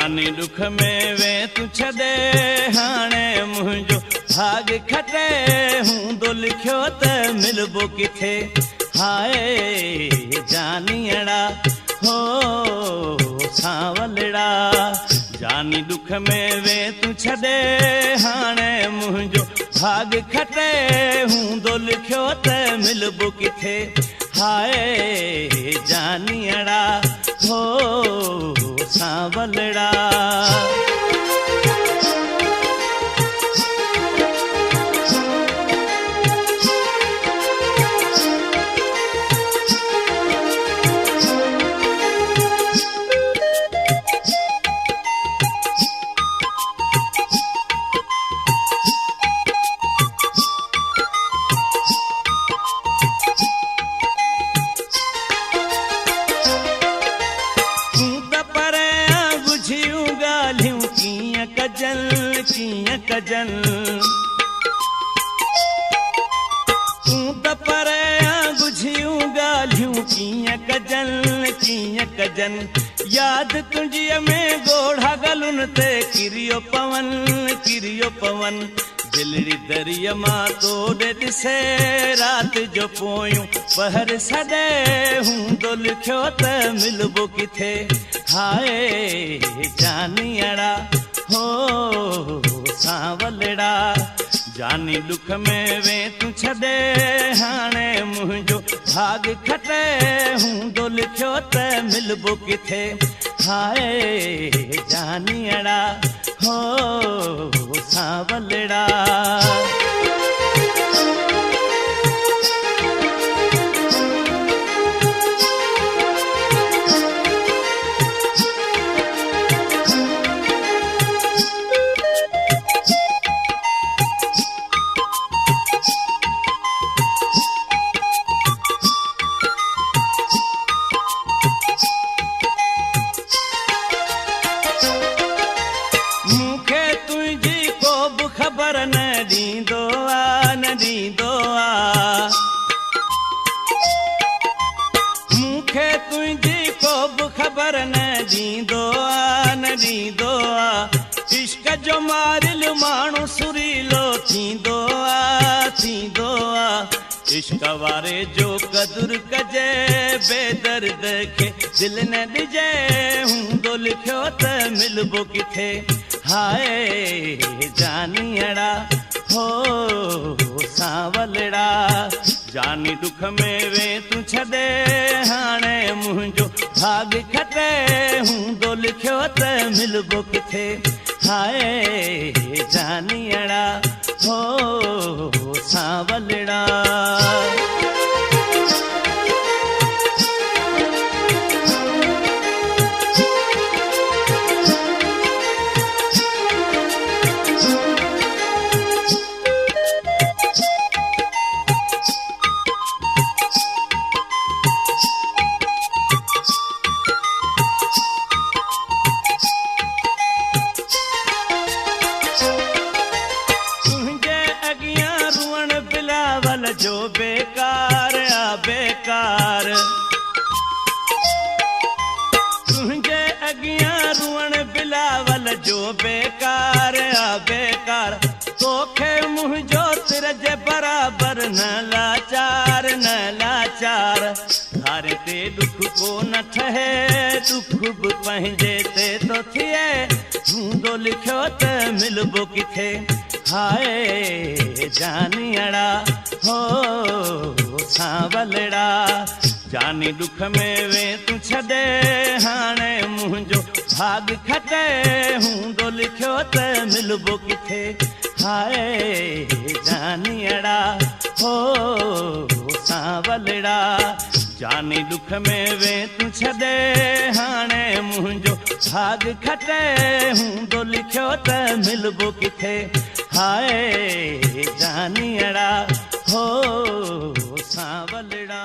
जानी दुख में वे तू छदे हाणे मुंहिंजो भाग खटे हूंदो लिखियो त मिलबो किथे हाय जानियड़ा हो सांवलड़ा जानी दुख में वे तू छदे हाणे मुंहिंजो भाग खटे हूंदो लिखियो त मिलबो किथे हाय जानियड़ा हो सांवलड़ा कजन तू त परया बुझियूं ॻाल्हियूं कीअं कजन याद तुंहिंजीअ में ॻोढ़ा गलुनि ते किरियो पवन दिलड़ी दरिया मां तोड़े ॾिसे राति जो पोयूं पहर सॾे हूंदो लिखियो त मिलबो किथे हाय जानियड़ा हो सांवलड़ा जानी दुख में वे तू छदे हाणे मुंहिंजो भाग खटे हूंदो लिखियो त मिलबो किथे हाय जानियड़ा हो सांवलड़ा खबर न ॾींदो आ मूंखे तुंहिंजी को बि ख़बर न ॾींदो आ इश्क जो मारिल माण्हू सुरीलो थींदो आ इश्क वारे जो कदुर कजे बेदर्द खे दिल न ॾिजे हूंदो लिखियो त मिलबो किथे हाय जानियड़ा हो सांवलड़ा जानी दुख में वे तू छदे हाणे मुंहिंजो भाग खटे हूंदो लिखियो त मिलबो किथे हाय जानियड़ा हो सांवलड़ा जो बेकार तुंहिंजे अॻियां रुअण बिलावल जो बेकार तोखे मुंहिंजो तिर जे बराबर न लाचार धारे ते दुख को न ठहे दुख बि पंहिंजे ते तो थिए हूंदो लिखियो त मिलबो किथे हाय जानियड़ा हो सांवलड़ा जानी दुख में वे तू छदे हाणे मुंहिंजो भाग खटे हूंदो लिखियो त मिलबो किथे हाय जानियड़ा हो सांवलड़ा जानी दुख में वे तू छदे हाणे मुंहिंजो भाग खटे हूंदो लिखियो त मिलबो किथे हाय जानियड़ा हो सांवलड़ा।